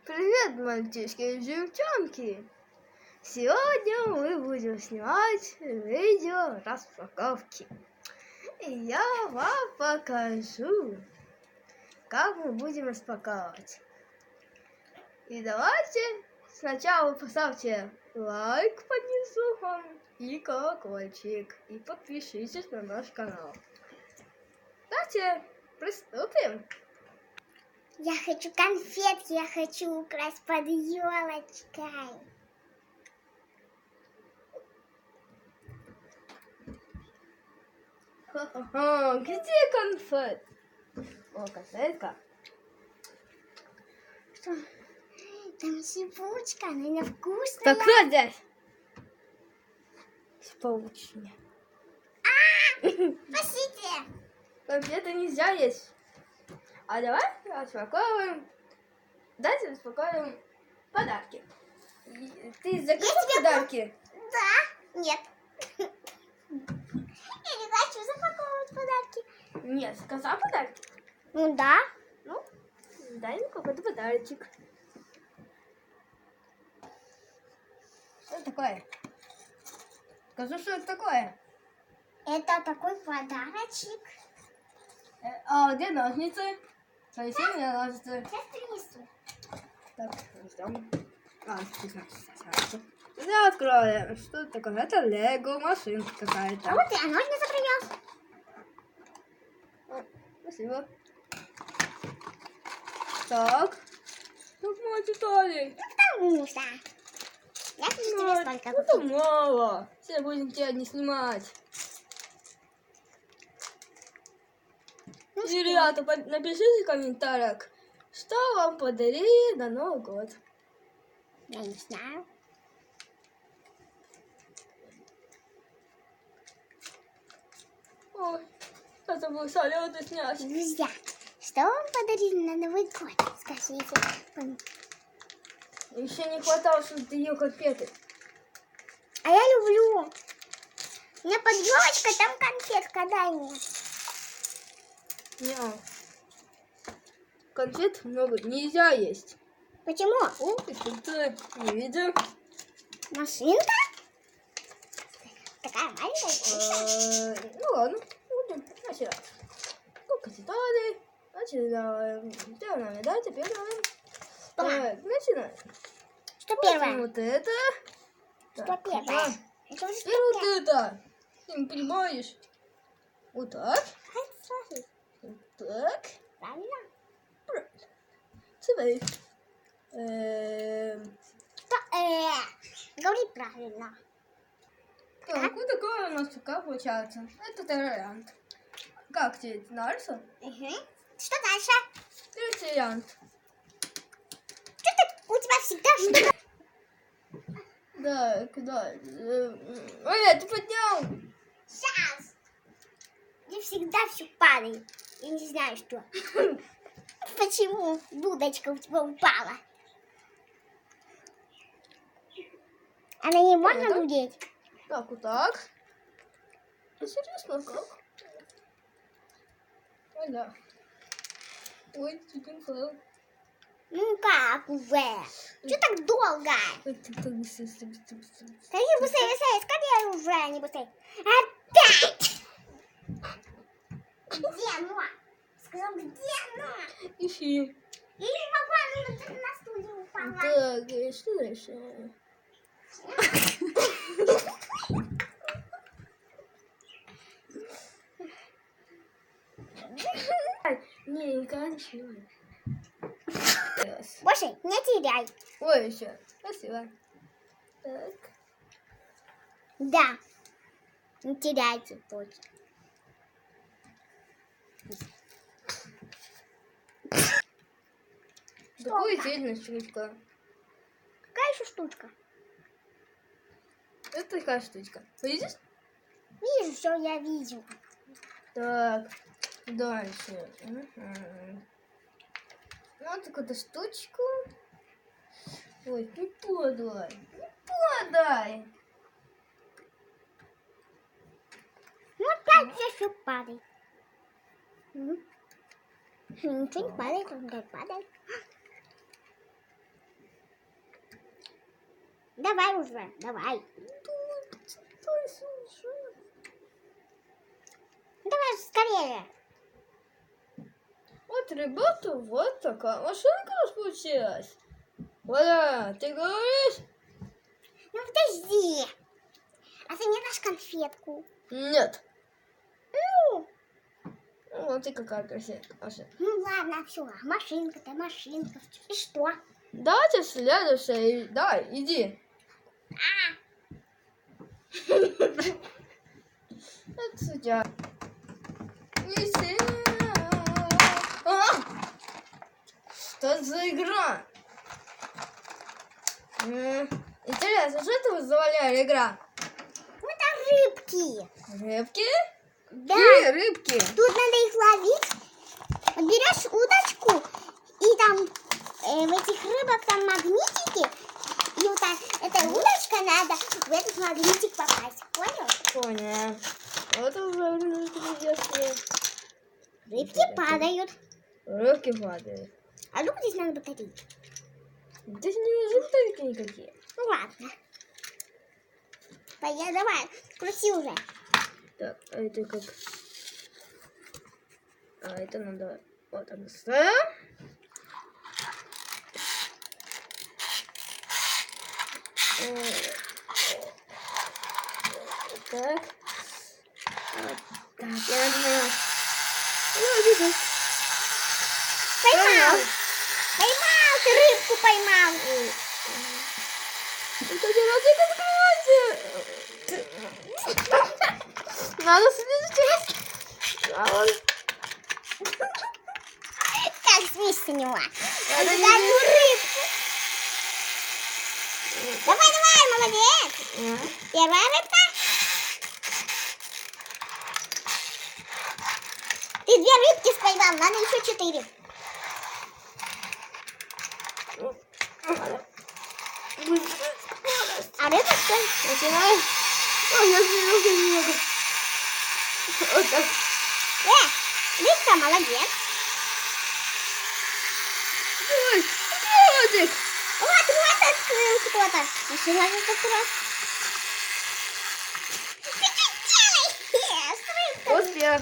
Привет, мальчишки и девчонки! Сегодня мы будем снимать видео распаковки. И я вам покажу, как мы будем распаковывать. И давайте сначала поставьте лайк под низом и колокольчик. И подпишитесь на наш канал. Давайте приступим. Я хочу конфет, я хочу украсть под елочкой. Ха-ха-ха, где конфет? О, конфетка. Что? Там сипучка, она невкусная. Так кто здесь? Сипучка. Спасите! Конфеты нельзя есть. А давай распаковываем. Давайте распаковываем подарки. Ты заказал подарки? Да. Нет. Я не хочу запаковывать подарки. Нет, заказал подарки? Ну да. Ну, дай мне какой-то подарочек. Что это такое? Скажи, что это такое? Это такой подарочек. А где ножницы? Принеси мне ножницы. Сейчас принесу. Так, ждем. Я откроем. Что это такое? Это Лего машинка какая-то. А вот я ножницы принес. Спасибо. Так. Тут мало деталей. Потому что я хочу тебе столько Это купить. мало. Все будем тебя не снимать. Ну И, что? ребята, напишите в комментариях, что вам подарили на Новый год. Я не знаю. Ой, я забыл салюты снять. Друзья, что вам подарили на Новый год? Скажите. Еще не хватало, чтобы ты ел конфеты. А я люблю. У меня под елочкой там конфетка, дай мне. Не. Конфет много нельзя есть. Почему? О, ты не видел? Машинка? Такая маленькая. Ну ладно, будем начинать. Сколько деталей? Начинаем. Делаем, да, теперь давай. Да. Начинаем. Что Возьмем первое? вот это. Что Так, первое? да. Это уже И вот это. Ты не понимаешь. Вот так. сразу. Вот так. Правильно? Теперь. Что? Говори правильно. Так, вот такое у нас пока получается. Это второй вариант. Как тебе это нравится? Угу. Что дальше? Третий вариант. Что ты? У тебя всегда что? Да, куда? Ой, ты поднял. Сейчас. Мне всегда все падает. Я не знаю, что. Почему дудочка у тебя упала? Она не можно Это? дудеть? Так, вот так. Интересно, как? Ой, да. Ой, чуть не упал. Ну как уже? Что так долго? Ой, ты так быстро. Скажи быстрее, быстрее, скорее уже, не быстрее. Опять! Где оно? Сказал, где оно? Ищи. Я не могу, оно где-то на студию упала. Так, и что дальше? Не кончилось. Больше не теряй. Ой, еще. Спасибо. Так. Да. Не теряйте точно. Такую сильную штучка. Какая еще штучка? Это такая штучка. Видишь? Вижу, что я вижу. Так. Дальше. Вот такую штучку. Ой, не подай. Не подай. Ну опять все падает. Ничего не падает, он опять падает. Давай уже, давай. Давай скорее. Вот, ребята, вот такая машинка у нас получилась. Валя, ты говоришь? Ну подожди. А ты мне дашь конфетку? Нет. Ну, Ну, ты какая красивая машинка. ну ладно, все. Машинка-то машинка. И что? Давайте следующее. Давай, иди. Это судья. Что за игра? Интересно, что это вы заваляли игра? Ну это рыбки. Рыбки? Да. Какие рыбки? Тут надо их ловить. Вот берешь удочку, и там в этих рыбах там магнитики. И вот так, эта удочка надо в этот магнитик попасть. Понял? Понял. Вот уже интереснее. Рыбки падают. Рыбки падают. А ну здесь надо батарейки. Здесь не батарейки никакие. Ну ладно. Пойдем, давай, крути уже. Так, а это как? А это надо вот так ставим. Так. Вот так, я надо. Поймал. Поймал, ты рыбку поймал. Кстати, открывайте. Надо следующий раз. Как смешно. Надо Это не одну рыбку. Давай, давай, молодец. Первая рыбка. Ты 2 рыбки поймал, надо еще 4. А рыба что? Начинаем. Ой, я смеялся немного. Вот так. Рыбка, молодец. Ой, кролик. Вот открыл кто-то. Машина как раз. Ты что делаешь? С рыбкой. Успех.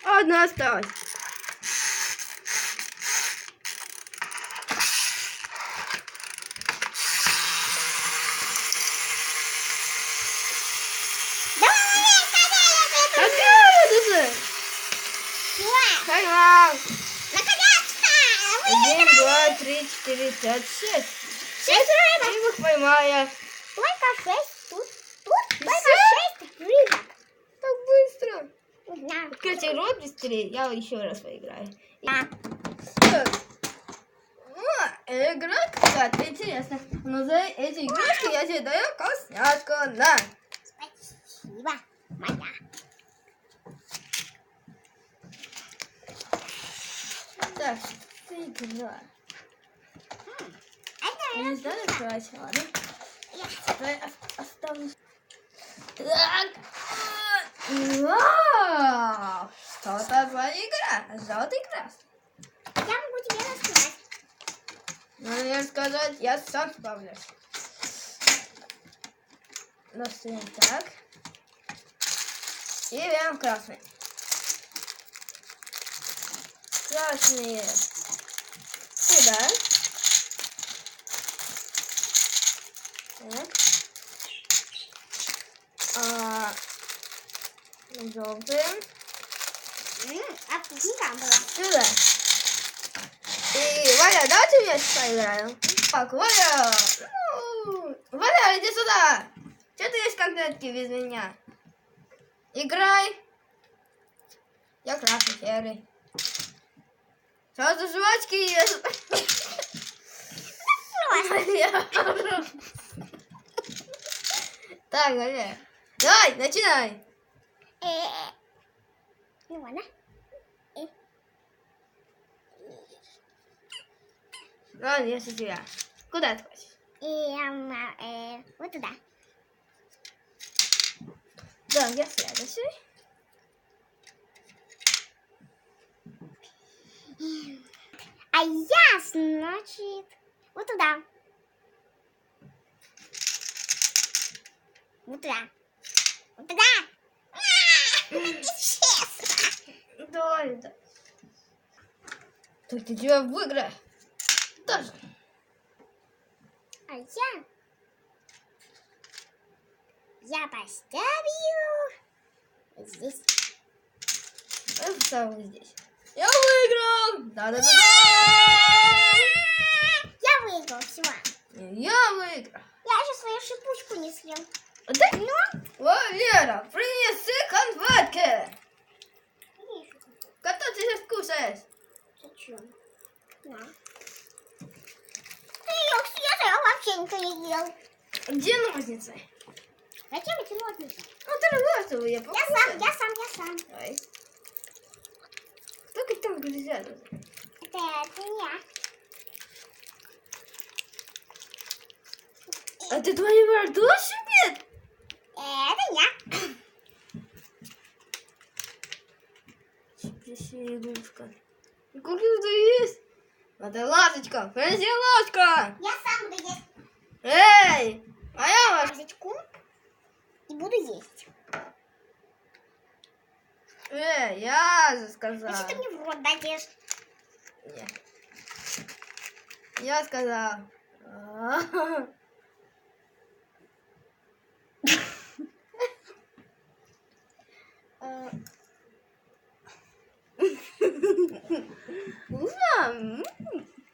Одна осталась. Давай, Поймал. наконец-то! 1, 2, 3, 4, 5, 6. 6 рыбок поймаю. Только 6 тут. Тут только Всё? 6 рыбок. Так быстро. Не знаю. Откройте рот быстрее. Я еще раз поиграю. Да. Так. Игра какая-то интересная. Но за эти игрушки я тебе даю вкусняшку. На. Спасибо, моя. Так, что игра? Это Я не знаю, открывать. Ладно. я. Давай оставлю. Так. Вау! Что-то за игра. Желтый красный. Я могу тебе рассказать. Надо мне рассказать, я сам справлюсь. Достаем так. И берем красный. Красные. Сюда. Так. Желтые. А вкусненько было. Сюда. И, Валя, давайте вместе поиграем. Так, Валя. Валя, иди сюда. Что ты есть конфетки без меня? Играй. Я красный серый. Сразу жвачки ешь. Так, Валя. Давай, начинай. Ну ладно. Ладно, я за тебя. Куда ты хочешь? Вот туда. Да, я следующий. А я, значит, вот туда. Вот туда. Вот туда. Исчез. Давай, да. Только тебя выиграю. Тоже. А я поставлю здесь. Я поставлю здесь. Я выиграл! Да-да-да! Я выиграл, все. Я выиграл. Я еще свою шипучку не съел. Да? Валера, принеси конфетки. Которые ты сейчас кушаешь. Зачем? На. Ты ее съешь, а я вообще никто не ел. Где ножницы? Зачем эти ножницы? Ну, ты разговаривай, я покушаю. Я сам. Давай. Только там грязят. Это я. А ты твои ладоши нет? Это я. Здесь игрушка. Какие тут есть? Это ложечка. Принеси ложку. Я сам буду есть Эй! А я вас... ложечку и буду есть. Я же А сказал. что ты мне в рот дадешь? Нет. Я сказал.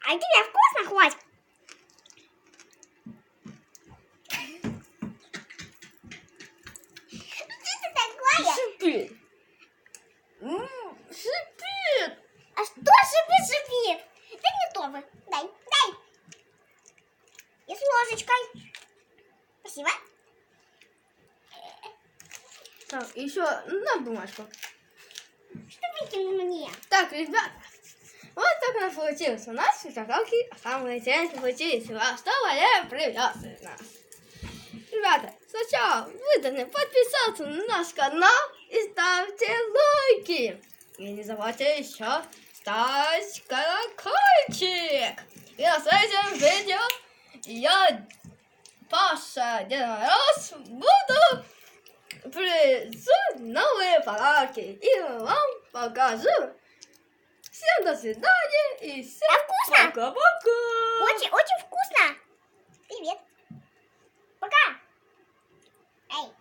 А тебе вкусно, хватит? Что это такое? Шипит. Шипит. А что шипит? Да не то вы. Дай. И с ложечкой. Спасибо. Так, еще на бумажку. Что выкинул мне? Так, ребята, вот так у нас получилось. У нас шоколадки самые интересные получились. Что Валера привез нас. Ребята, сначала вы должны подписаться на наш канал и ставьте лайки. И не забывайте еще ставить колокольчик. И на следующем видео я, Паша, Дед Мороз, буду принесу новые подарки. И вам покажу. Всем до свидания и всем вкусно? пока-пока. Очень вкусно. Привет. Пока. Эй.